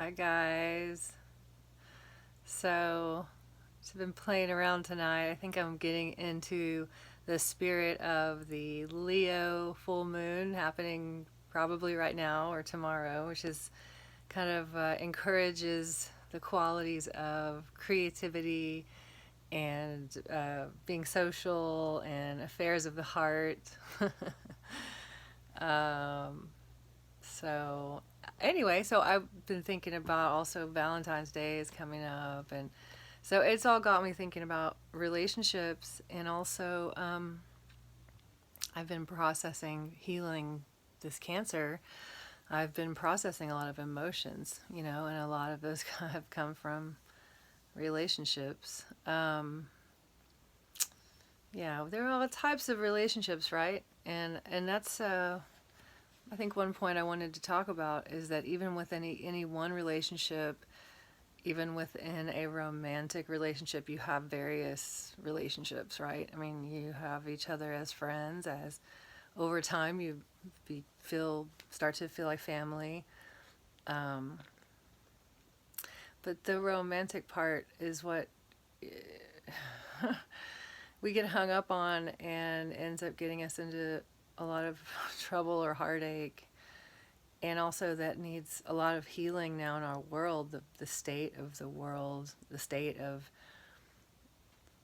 Hi guys. So, I've been playing around tonight. I think I'm getting into the spirit of the Leo full moon happening probably right now or tomorrow, which is kind of encourages the qualities of creativity and being social and affairs of the heart. um, so anyway, so I've been thinking about also Valentine's Day is coming up, and so it's all got me thinking about relationships, and also I've been processing healing this cancer. I've been processing a lot of emotions, and a lot of those have come from relationships. Yeah, there are all types of relationships, right? And that's I think one point I wanted to talk about is that even with any one relationship, even within a romantic relationship, you have various relationships, right? I mean, you have each other as friends. As over time, you start to feel like family. Um, but the romantic part is what we get hung up on and ends up getting us into a lot of trouble or heartache, and also that needs a lot of healing now in our world, the state of the world, the state of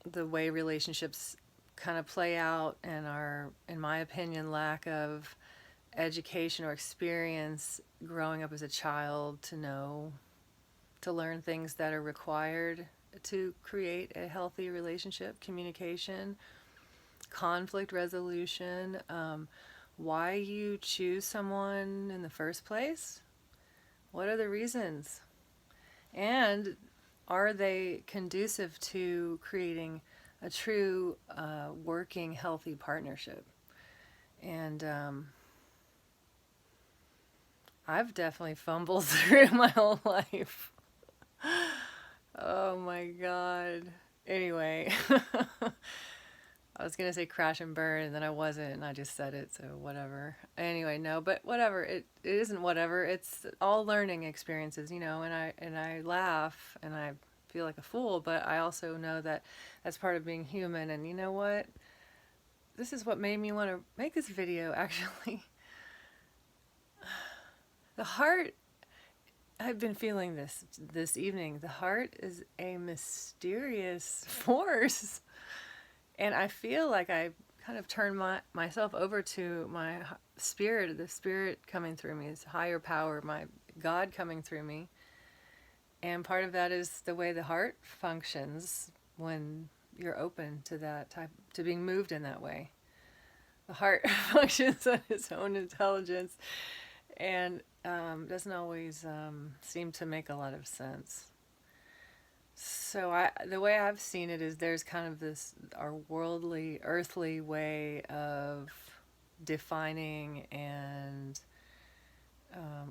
the way relationships kind of play out, and our, in my opinion, lack of education or experience growing up as a child to learn things that are required to create a healthy relationship: communication, conflict resolution, why you choose someone in the first place, what are the reasons, and are they conducive to creating a true working healthy partnership. And I've definitely fumbled through my whole life. Oh my god. Anyway, I was gonna say crash and burn, and then I wasn't, and I just said it, so whatever. Anyway, no, but whatever. It isn't whatever. It's all learning experiences, and I laugh and I feel like a fool, but I also know that that's part of being human. And you know what? This is what made me want to make this video. Actually, the heart. I've been feeling this evening. The heart is a mysterious force, and I feel like I kind of turn myself over to my spirit, the spirit coming through me, this higher power, my God coming through me. And part of that is the way the heart functions when you're open to that type, to being moved in that way. The heart functions on its own intelligence, and doesn't always seem to make a lot of sense. So the way I've seen it is there's kind of this our worldly, earthly way of defining and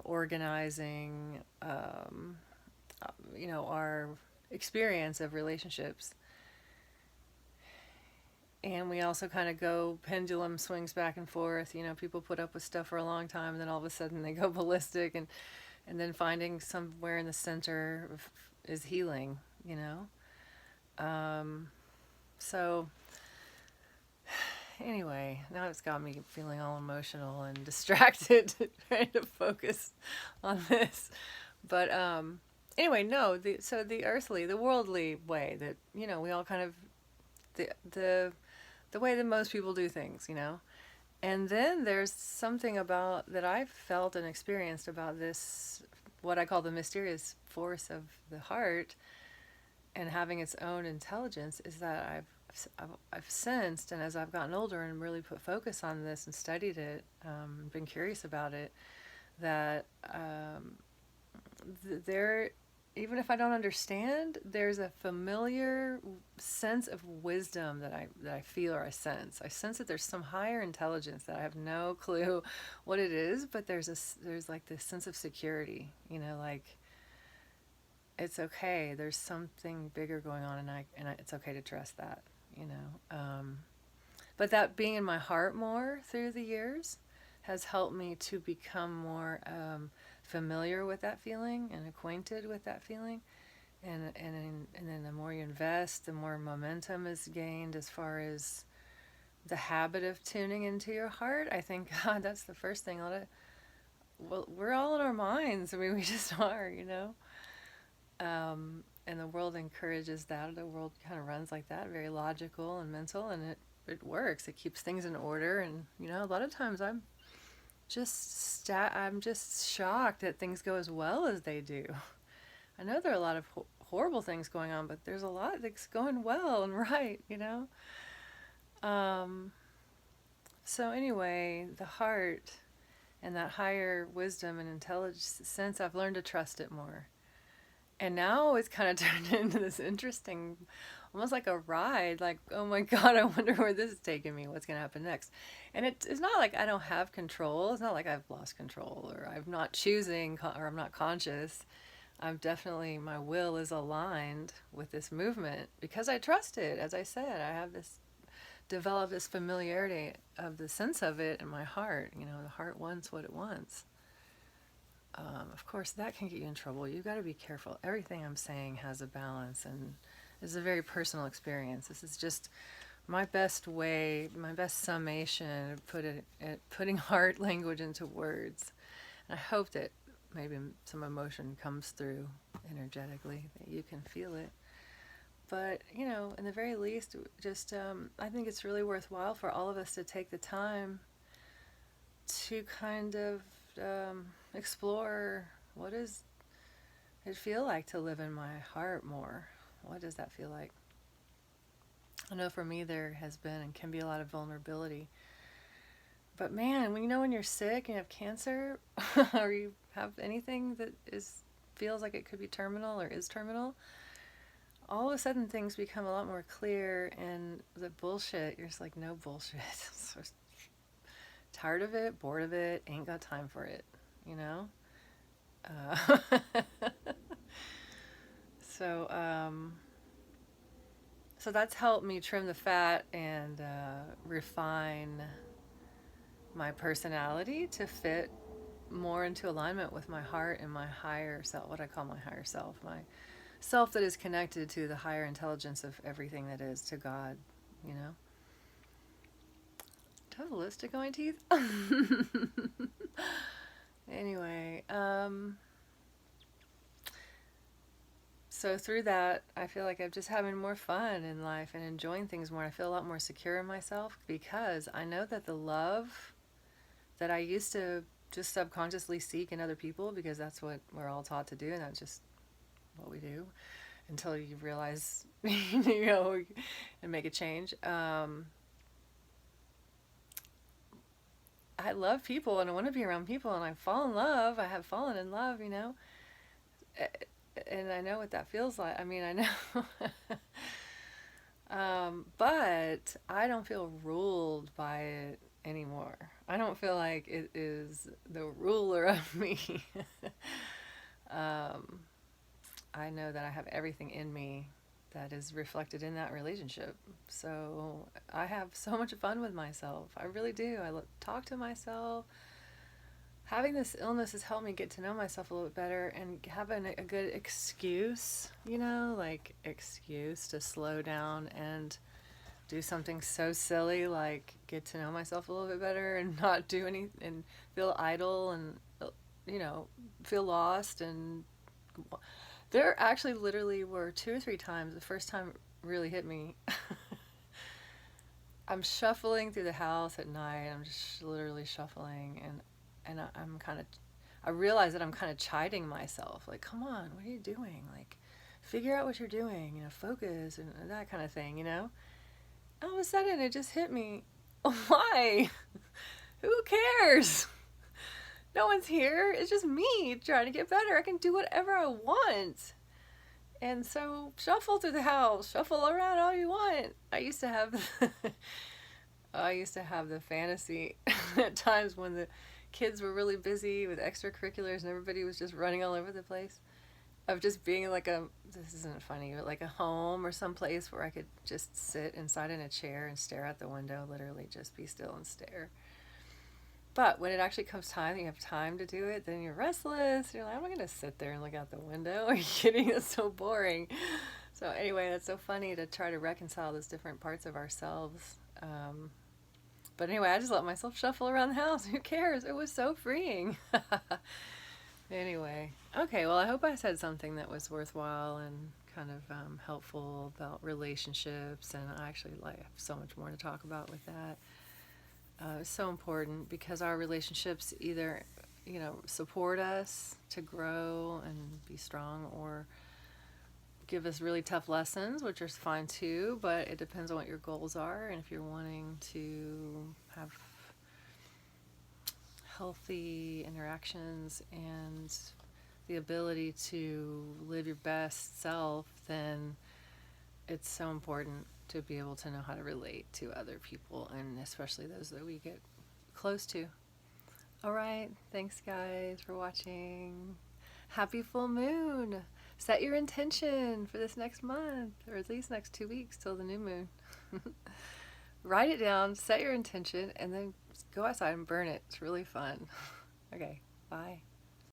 organizing, our experience of relationships. And we also kind of go pendulum swings back and forth. People put up with stuff for a long time, and then all of a sudden they go ballistic, and then finding somewhere in the center is healing. You know. So anyway, now it's got me feeling all emotional and distracted, trying to focus on this. But anyway, no. The earthly, the worldly way that we all kind of the way that most people do things. And then there's something about that I've felt and experienced about this, what I call the mysterious force of the heart, and having its own intelligence, is that I've sensed, and as I've gotten older and really put focus on this and studied it, been curious about it, that there, even if I don't understand, there's a familiar sense of wisdom that I feel, or I sense. I sense that there's some higher intelligence that I have no clue what it is, but there's like this sense of security, like it's okay. There's something bigger going on, and it's okay to trust that, you know. But that being in my heart more through the years has helped me to become more familiar with that feeling and acquainted with that feeling. And then the more you invest, the more momentum is gained as far as the habit of tuning into your heart. I think, God, that's the first thing. Well, we're all in our minds. I mean, we just are, you know? And the world encourages that. The world kind of runs like that, very logical and mental, and it works. It keeps things in order. And, you know, a lot of times I'm just shocked that things go as well as they do. I know there are a lot of horrible things going on, but there's a lot that's going well and right, you know? So anyway, the heart and that higher wisdom and intelligence sense, I've learned to trust it more. And now it's kind of turned into this interesting, almost like a ride, like, oh my God, I wonder where this is taking me. What's going to happen next? And it's not like I don't have control. It's not like I've lost control or I'm not choosing or I'm not conscious. I'm definitely, my will is aligned with this movement because I trust it. As I said, I have developed this familiarity of the sense of it in my heart. You know, the heart wants what it wants. Of course, that can get you in trouble. You've got to be careful. Everything I'm saying has a balance and is a very personal experience. This is just my best way, my best summation of putting heart language into words. And I hope that maybe some emotion comes through energetically, that you can feel it. But, you know, in the very least, just I think it's really worthwhile for all of us to take the time to kind of explore, what does it feel like to live in my heart more? What does that feel like? I know for me there has been and can be a lot of vulnerability. But man, when you're sick and you have cancer or you have anything that feels like it could be terminal or is terminal, all of a sudden things become a lot more clear, and the bullshit, you're just like, no bullshit. So tired of it, bored of it, ain't got time for it, you know? So that's helped me trim the fat and refine my personality to fit more into alignment with my heart and my higher self, what I call my higher self, my self that is connected to the higher intelligence of everything that is, to God, you know? Do I have a list of going teeth? Anyway, so through that, I feel like I'm just having more fun in life and enjoying things more. I feel a lot more secure in myself because I know that the love that I used to just subconsciously seek in other people, because that's what we're all taught to do, and that's just what we do until you realize, you know, and make a change. I love people and I want to be around people, and I fall in love. I have fallen in love, you know, and I know what that feels like. I mean, I know. But I don't feel ruled by it anymore. I don't feel like it is the ruler of me. I know that I have everything in me that is reflected in that relationship. So I have so much fun with myself. I really do. Talk to myself. Having this illness has helped me get to know myself a little bit better and having a good excuse, you know, like excuse to slow down and do something so silly like get to know myself a little bit better and not do any and feel idle and, you know, feel lost. And there actually literally were 2 or 3 times, the first time it really hit me. I'm shuffling through the house at night. I'm just literally shuffling, and I realize that I'm kind of chiding myself, like, come on, what are you doing? Like, figure out what you're doing, you know, focus and that kind of thing, you know? All of a sudden, it just hit me. Why? Who cares? No one's here. It's just me trying to get better. I can do whatever I want. And so shuffle through the house, shuffle around all you want. I used to have the fantasy at times when the kids were really busy with extracurriculars and everybody was just running all over the place, of just being like this isn't funny, but like a home or some place where I could just sit inside in a chair and stare out the window, literally just be still and stare. But when it actually comes time, you have time to do it, then you're restless. You're like, I'm not going to sit there and look out the window. Are you kidding? It's so boring. So, anyway, that's so funny to try to reconcile those different parts of ourselves. But anyway, I just let myself shuffle around the house. Who cares? It was so freeing. Anyway, okay, well, I hope I said something that was worthwhile and kind of helpful about relationships. And I actually like have so much more to talk about with that. It's so important because our relationships either, support us to grow and be strong, or give us really tough lessons, which are fine too, but it depends on what your goals are. And if you're wanting to have healthy interactions and the ability to live your best self, then it's so important to be able to know how to relate to other people, and especially those that we get close to. All right, thanks guys for watching. Happy full moon. Set your intention for this next month, or at least next 2 weeks till the new moon. Write it down, set your intention, and then go outside and burn it. It's really fun. Okay, bye.